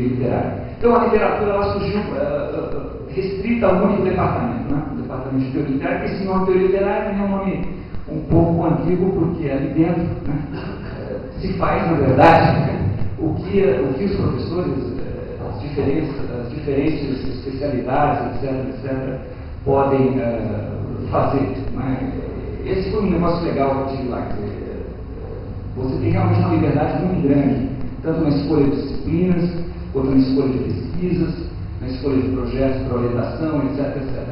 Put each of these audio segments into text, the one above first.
literária. Então a literatura ela surgiu restrita a um único departamento, né? O departamento de teoria literária, que esse nome teoria literária é um nome um pouco ambíguo, porque ali dentro, né, se faz, na verdade, o que os professores, as diferentes especialidades, etc., podem fazer. Né? Esse foi um negócio legal que eu tive lá. Você tem realmente uma liberdade muito grande, tanto na escolha de disciplinas, quanto na escolha de pesquisas, na escolha de projetos para orientação, etc.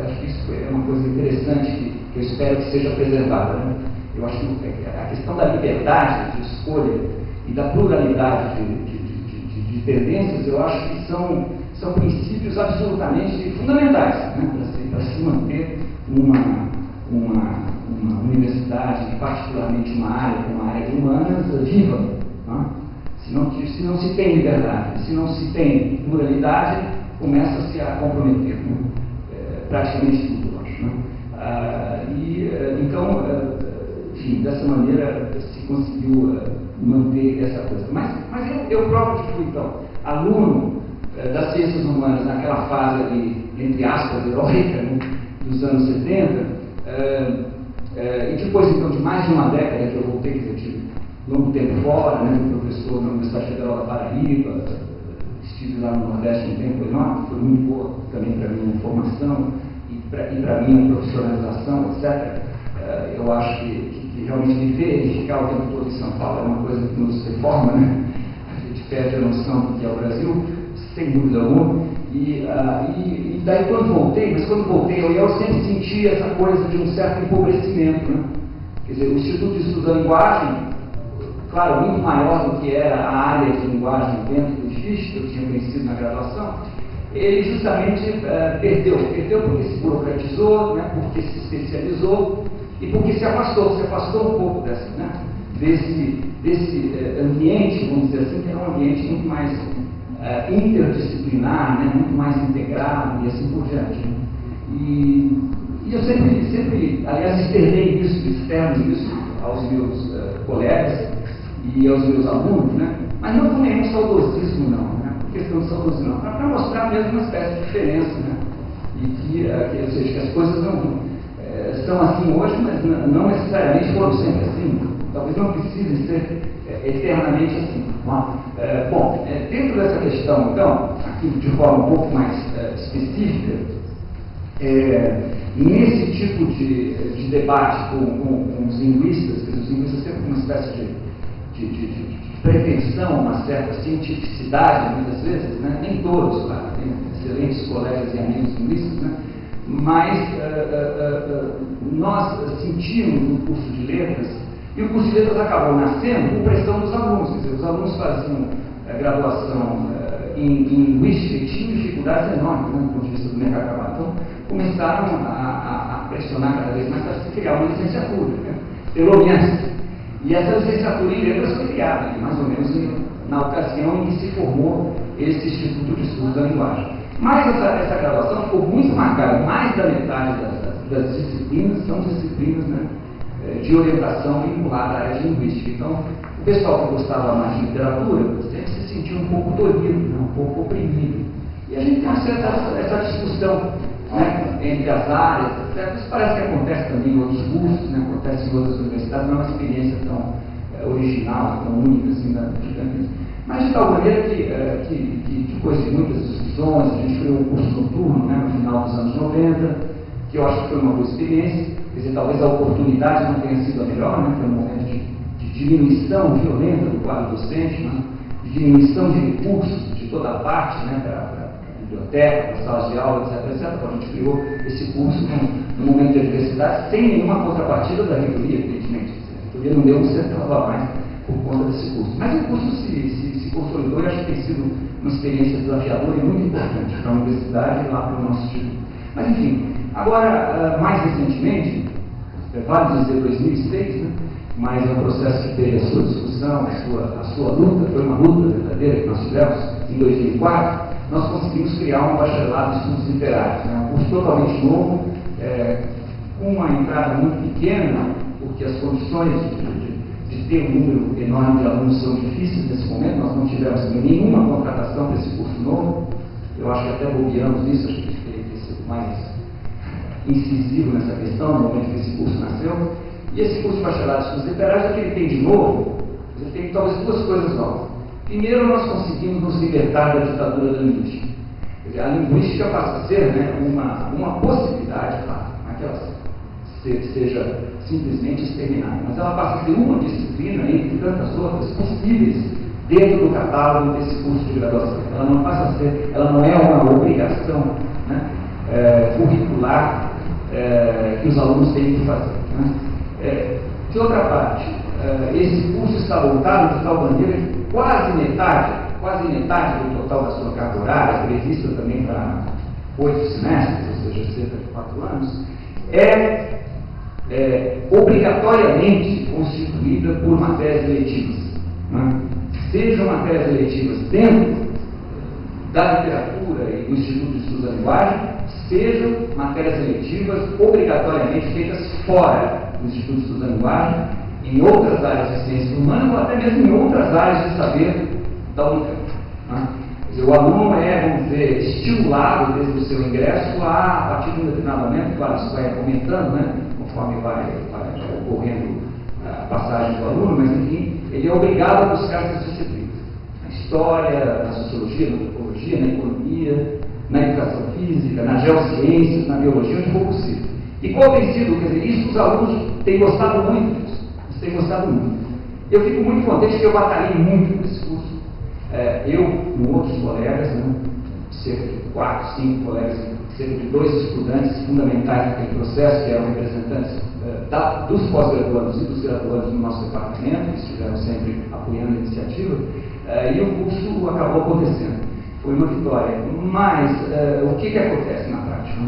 Acho que isso é uma coisa interessante que eu espero que seja preservada. Né? Eu acho que a questão da liberdade de escolha e da pluralidade de tendências, eu acho que são princípios absolutamente fundamentais, né? Para se manter uma universidade, particularmente uma área como a área de humanas, viva. Né? Se não se tem liberdade, se não se tem pluralidade, começa-se a comprometer, né? Praticamente tudo, eu acho. Né? Então, enfim, dessa maneira se conseguiu manter essa coisa. Mas eu próprio que fui, então, aluno das ciências humanas naquela fase ali, entre aspas, heróica, né, dos anos 70, e depois, então, de mais de uma década que eu voltei, quer dizer, tive longo tempo fora, né, fui professor na Universidade Federal da Paraíba, estive lá no Nordeste um tempo enorme, foi muito boa também para a minha formação e para a minha profissionalização, etc. Eu acho que realmente viver e ficar o tempo todo em São Paulo é uma coisa que nos reforma, né? A gente perde a noção do que é o Brasil, sem dúvida alguma. E daí quando voltei, eu sempre senti essa coisa de um certo empobrecimento, né? Quer dizer, o Instituto de Estudos da Linguagem, claro, muito maior do que era a área de linguagem dentro do IFISC, que eu tinha conhecido na graduação, ele justamente perdeu porque se burocratizou, né? Porque se especializou e porque se afastou um pouco desse ambiente, vamos dizer assim, que era um ambiente muito mais interdisciplinar, né, muito mais integrado e assim por diante. Né? E eu sempre, aliás, externei isso aos meus colegas e aos meus alunos, né? Mas não com nenhum saudosismo, não, né? Por questão de saudosismo, não, para mostrar mesmo uma espécie de diferença, né? E ou seja, que as coisas não são assim hoje, mas não necessariamente foram sempre assim. Talvez não precisem ser eternamente assim. Bom, dentro dessa questão, então, aqui de forma um pouco mais específica, nesse tipo de debate com os linguistas, que os linguistas sempre com uma espécie de pretensão, uma certa cientificidade, muitas vezes, né? Nem todos, claro, tem excelentes colegas e amigos linguistas, né? Mas nós sentimos no curso de letras, e o curso de letras acabou nascendo por pressão dos alunos. Quer dizer, os alunos faziam graduação em linguística e tinham dificuldades enormes, né, do ponto de vista do mercado de trabalho. Então, começaram a pressionar cada vez mais para se criar uma licenciatura, né, pelo menos. E essa licenciatura em letras foi criada, mais ou menos na ocasião em que se formou esse Instituto de Estudos da Linguagem. Mas essa graduação ficou muito marcada, mais da metade das disciplinas são disciplinas, né, de orientação vinculada à área de linguística. Então, o pessoal que gostava mais de literatura sempre se sentia um pouco tolhido, né, um pouco oprimido. E a gente tem essa discussão, né, entre as áreas, etc. Isso parece que acontece também em outros cursos, né, acontece em outras universidades, não é uma experiência tão original, tão única assim, da gigantismo. Mas de tal maneira que depois de muitas discussões, a gente criou um curso noturno, né, no final dos anos 90, que eu acho que foi uma boa experiência. Quer dizer, talvez a oportunidade não tenha sido a melhor, né? Foi um momento de diminuição violenta do quadro docente, né? De diminuição de recursos de toda a parte, né? Para a biblioteca, para as salas de aula, etc. Então, a gente criou esse curso no momento de adversidade, sem nenhuma contrapartida da reitoria, evidentemente. A reitoria não deu um centavo a mais por conta desse curso. Mas o curso se consolidou e acho que tem sido uma experiência desafiadora e muito importante para a universidade e lá para o nosso instituto. Mas, enfim, agora, mais recentemente, vale dizer 2006, né? Mas é um processo que teve a sua discussão, a sua luta, foi uma luta verdadeira que nós tivemos em 2004, nós conseguimos criar um bacharelado de estudos literários, né? Um curso totalmente novo, com uma entrada muito pequena, porque as condições de ter um número enorme de alunos são difíceis nesse momento. Nós não tivemos nenhuma contratação para esse curso novo. Eu acho que até bobeamos nisso, acho que a gente teria que ser mais incisivo nessa questão, no momento que esse curso nasceu. E esse curso de bacharelado de estudos literários, o que ele tem de novo, ele tem talvez duas coisas novas. Primeiro, nós conseguimos nos libertar da ditadura da linguística. Quer dizer, a linguística passa a ser, né, uma possibilidade, claro, não é que ela seja simplesmente exterminada, mas ela passa a ser uma disciplina entre tantas outras possíveis dentro do catálogo desse curso de graduação. Ela não passa a ser, ela não é uma obrigação, né, curricular que os alunos têm que fazer. Né? De outra parte, esse curso está voltado de tal maneira que quase metade do total da sua carga horária, prevista também para 8 semestres, ou seja, cerca de 4 anos, é obrigatoriamente constituída por matérias eletivas. Né? Sejam matérias eletivas dentro da literatura e do Instituto de Estudos da Linguagem, sejam matérias eletivas obrigatoriamente feitas fora do Instituto de Estudos da Linguagem, em outras áreas de ciência humana ou até mesmo em outras áreas de saber da Unicamp. Né? Quer dizer, o aluno vamos dizer, estimulado desde o seu ingresso a partir de um determinado momento, claro, isso vai aumentando, né, conforme vai ocorrendo a passagem do aluno, mas enfim, ele é obrigado a buscar essas disciplinas. Na história, na sociologia, na antropologia, na economia, na educação física, nas geociências, na biologia, onde for possível. E qual tem sido, quer dizer, isso os alunos têm gostado muito disso. Eles têm gostado muito. Eu fico muito contente que eu batalhei muito nesse curso. Eu, com outros colegas, né, cerca de 4, 5 colegas, cerca de 2 estudantes fundamentais naquele processo, que eram representantes dos pós-graduandos e dos graduandos no nosso departamento, que estiveram sempre apoiando a iniciativa, e o curso acabou acontecendo. Foi uma vitória. Mas o que acontece na prática?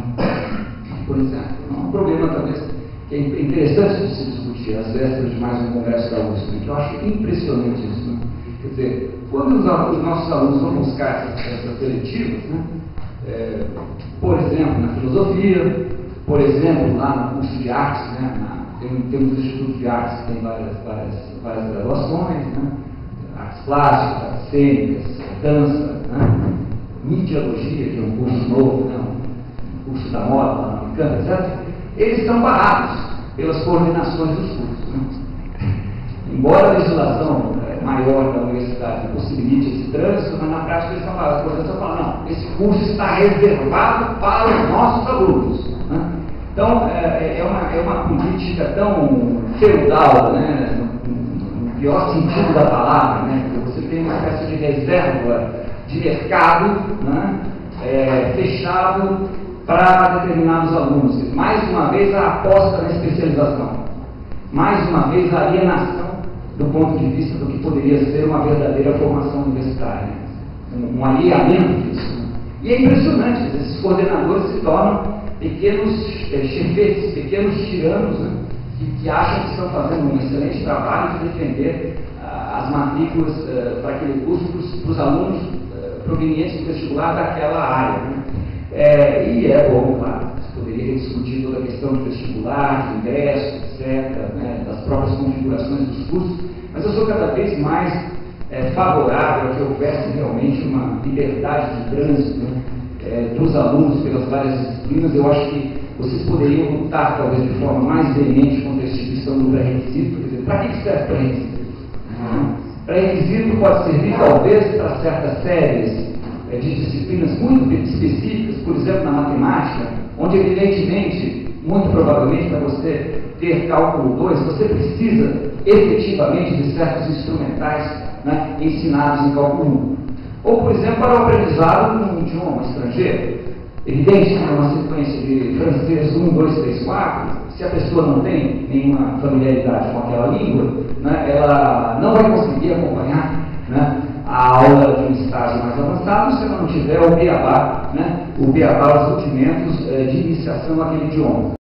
Por exemplo, um problema talvez que é interessante de se discutir às vésperas de mais um congresso da USP, que eu acho impressionante isso. Né? Quer dizer, quando os nossos alunos vão buscar essas eletivas, né, por exemplo, na filosofia, por exemplo, lá no curso de artes, né, temos institutos de artes que tem várias graduações, né, artes plásticas, artes cênicas, dança, né, midiologia, que é um curso novo, né, um curso da moda, lá na Unicamp, etc. Eles estão barrados pelas coordenações dos cursos. Né? Embora a legislação maior da universidade possibilite esse trânsito, mas na prática eles estão barrados. A coordenação fala, não, esse curso está reservado para os nossos alunos. Né? Então, é uma política tão feudal, né? No pior sentido da palavra, né? Você tem uma espécie de reserva de mercado, né? Fechado para determinados alunos. Mais uma vez a aposta na especialização. Mais uma vez a alienação do ponto de vista do que poderia ser uma verdadeira formação universitária. Um alinhamento disso. E é impressionante, esses coordenadores se tornam pequenos chefetes, pequenos tiranos, né, que acham que estão fazendo um excelente trabalho de defender as matrículas para aquele curso para os alunos provenientes do vestibular daquela área. Né? E é bom, claro, se poderia discutir toda a questão de vestibular, de ingresso, etc., né, das próprias configurações dos cursos, mas eu sou cada vez mais favorável a que houvesse realmente uma liberdade de trânsito, né, dos alunos pelas várias disciplinas. Eu acho que vocês poderiam lutar, talvez, de forma mais veemente contra a instituição do pré-requisito. Quer dizer, para que serve pré-requisito? Pré-requisito pode servir, talvez, para certas séries de disciplinas muito específicas, por exemplo, na matemática, onde, evidentemente, muito provavelmente, para você ter cálculo 2, você precisa, efetivamente, de certos instrumentais, né, ensinados em cálculo 1. Ou, por exemplo, para o aprendizado de um idioma estrangeiro. Evidente que numa sequência de francês 1, 2, 3, 4, se a pessoa não tem nenhuma familiaridade com aquela língua, né, ela não vai conseguir acompanhar, né, a aula de um estágio mais avançado se ela não tiver o beabá, né, os rudimentos de iniciação naquele idioma.